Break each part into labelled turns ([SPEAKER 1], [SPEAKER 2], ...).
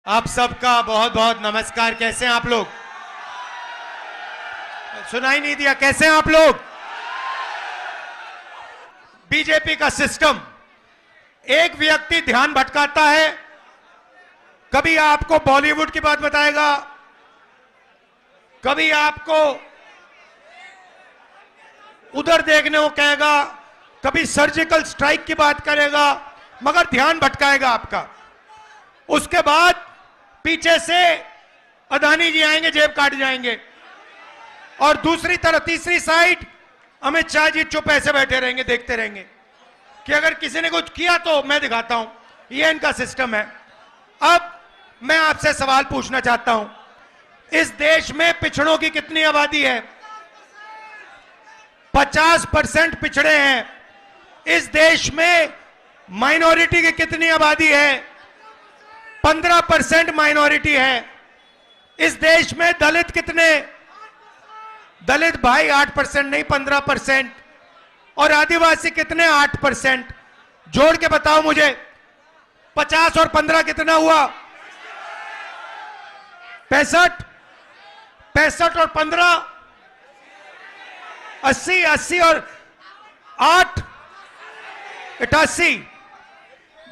[SPEAKER 1] आप सबका बहुत बहुत नमस्कार। कैसे हैं आप लोग? सुनाई नहीं दिया। कैसे हैं आप लोग? बीजेपी का सिस्टम, एक व्यक्ति ध्यान भटकाता है, कभी आपको बॉलीवुड की बात बताएगा, कभी आपको उधर देखने को कहेगा, कभी सर्जिकल स्ट्राइक की बात करेगा, मगर ध्यान भटकाएगा आपका। उसके बाद पीछे से अदानी जी आएंगे, जेब काट जाएंगे, और दूसरी तरफ तीसरी साइड अमित शाह जी चुप ऐसे बैठे रहेंगे, देखते रहेंगे कि अगर किसी ने कुछ किया तो मैं दिखाता हूं। ये इनका सिस्टम है। अब मैं आपसे सवाल पूछना चाहता हूं, इस देश में पिछड़ों की कितनी आबादी है? 50% पिछड़े हैं। इस देश में माइनॉरिटी की कितनी आबादी है? 15% माइनॉरिटी है। इस देश में दलित कितने? दलित भाई 8% नहीं 15%। और आदिवासी कितने? 8%। जोड़ के बताओ मुझे, 50 और 15 कितना हुआ? 65। 65 और 15 80। 80 और 8 88।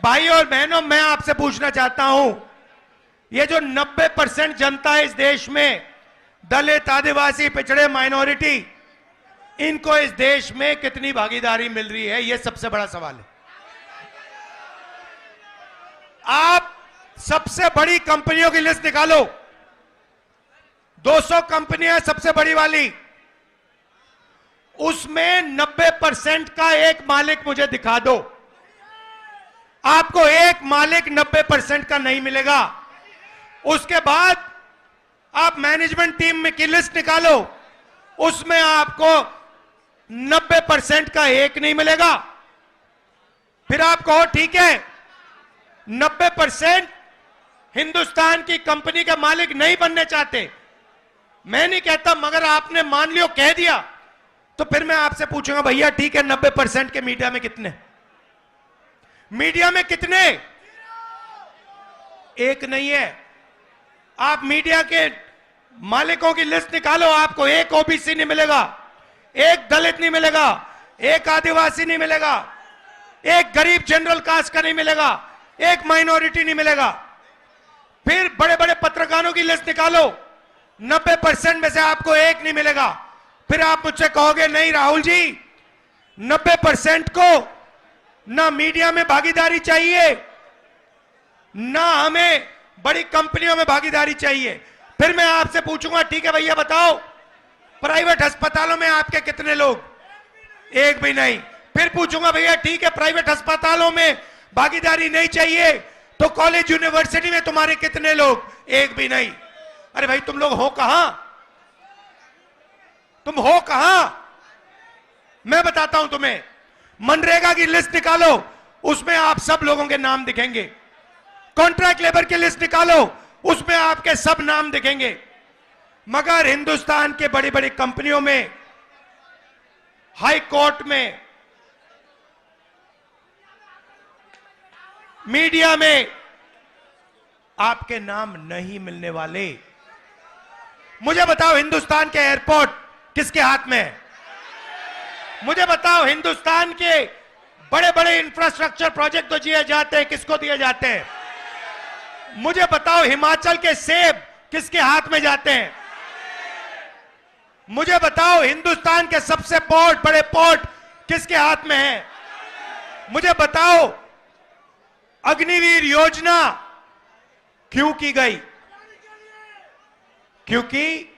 [SPEAKER 1] भाई और बहनों, मैं आपसे पूछना चाहता हूं, ये जो 90% जनता है इस देश में, दलित, आदिवासी, पिछड़े, माइनॉरिटी, इनको इस देश में कितनी भागीदारी मिल रही है? यह सबसे बड़ा सवाल है। आप सबसे बड़ी कंपनियों की लिस्ट निकालो। 200 कंपनियां सबसे बड़ी वाली, उसमें 90% का एक मालिक मुझे दिखा दो। आपको एक मालिक 90% का नहीं मिलेगा। उसके बाद आप मैनेजमेंट टीम में की लिस्ट निकालो, उसमें आपको 90% का एक नहीं मिलेगा। फिर आप कहो ठीक है, 90% हिंदुस्तान की कंपनी का मालिक नहीं बनने चाहते। मैं नहीं कहता, मगर आपने मान लियो, कह दिया, तो फिर मैं आपसे पूछूंगा, भैया ठीक है, 90% के मीडिया में कितने? मीडिया में कितने? एक नहीं है। आप मीडिया के मालिकों की लिस्ट निकालो, आपको एक ओबीसी नहीं मिलेगा, एक दलित नहीं मिलेगा, एक आदिवासी नहीं मिलेगा, एक गरीब जनरल कास्ट का नहीं मिलेगा, एक माइनॉरिटी नहीं मिलेगा। फिर बड़े बड़े पत्रकारों की लिस्ट निकालो, 90% में से आपको एक नहीं मिलेगा। फिर आप मुझसे कहोगे नहीं राहुल जी, 90% को ना मीडिया में भागीदारी चाहिए, ना हमें बड़ी कंपनियों में भागीदारी चाहिए। फिर मैं आपसे पूछूंगा ठीक है भैया बताओ, प्राइवेट अस्पतालों में आपके कितने लोग? एक भी नहीं। फिर पूछूंगा भैया ठीक है, प्राइवेट अस्पतालों में भागीदारी नहीं चाहिए, तो कॉलेज यूनिवर्सिटी में तुम्हारे कितने लोग? एक भी नहीं। अरे भाई तुम लोग हो कहां? तुम हो कहां? मैं बताता हूं तुम्हें। मनरेगा की लिस्ट निकालो, उसमें आप सब लोगों के नाम दिखेंगे। कॉन्ट्रैक्ट लेबर की लिस्ट निकालो, उसमें आपके सब नाम दिखेंगे। मगर हिंदुस्तान के बड़ी बड़ी कंपनियों में, हाई कोर्ट में, मीडिया में आपके नाम नहीं मिलने वाले। मुझे बताओ, हिंदुस्तान के एयरपोर्ट किसके हाथ में है? मुझे बताओ, हिंदुस्तान के बड़े बड़े इंफ्रास्ट्रक्चर प्रोजेक्ट तो दिए जाते हैं, किसको दिए जाते हैं? मुझे बताओ, हिमाचल के सेब किसके हाथ में जाते हैं? मुझे बताओ, हिंदुस्तान के सबसे पोर्ट, बड़े पोर्ट किसके हाथ में है? मुझे बताओ, अग्निवीर योजना क्यों की गई? क्योंकि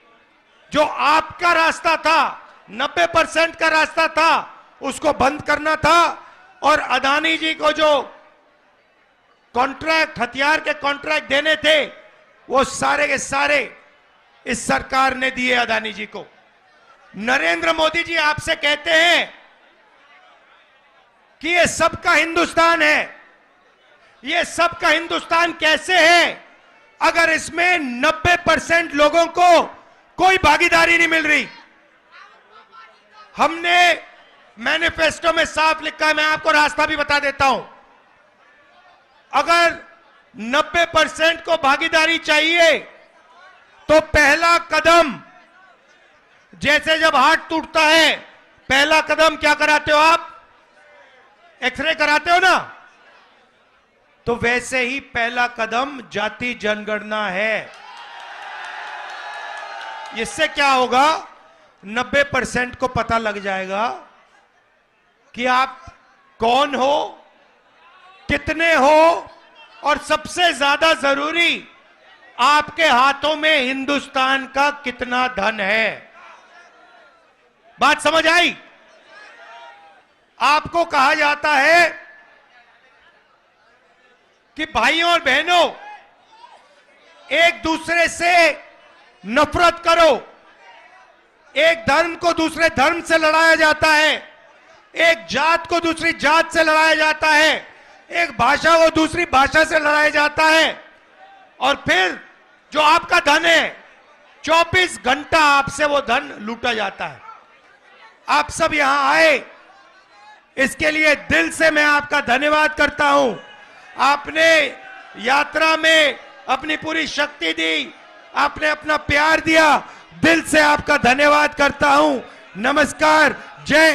[SPEAKER 1] जो आपका रास्ता था, 90% का रास्ता था, उसको बंद करना था, और अदानी जी को जो कॉन्ट्रैक्ट, हथियार के कॉन्ट्रैक्ट देने थे, वो सारे के सारे इस सरकार ने दिए अदानी जी को। नरेंद्र मोदी जी आपसे कहते हैं कि ये सबका हिंदुस्तान है। ये सबका हिंदुस्तान कैसे है अगर इसमें 90% लोगों को कोई भागीदारी नहीं मिल रही? हमने मैनिफेस्टो में साफ लिखा है, मैं आपको रास्ता भी बता देता हूं। अगर 90% को भागीदारी चाहिए। तो पहला कदम, जैसे जब हाथ टूटता है पहला कदम क्या कराते हो आप? एक्सरे कराते हो ना? तो वैसे ही पहला कदम जाति जनगणना है। इससे क्या होगा? 90% को पता लग जाएगा कि आप कौन हो, कितने हो, और सबसे ज्यादा जरूरी आपके हाथों में हिंदुस्तान का कितना धन है। बात समझ आई? आपको कहा जाता है कि भाइयों और बहनों, एक दूसरे से नफरत करो। एक धर्म को दूसरे धर्म से लड़ाया जाता है, एक जात को दूसरी जात से लड़ाया जाता है, एक भाषा को दूसरी भाषा से लड़ाया जाता है, और फिर जो आपका धन है 24 घंटा आपसे वो धन लूटा जाता है। आप सब यहां आए, इसके लिए दिल से मैं आपका धन्यवाद करता हूं। आपने यात्रा में अपनी पूरी शक्ति दी, आपने अपना प्यार दिया, दिल से आपका धन्यवाद करता हूं। नमस्कार, जय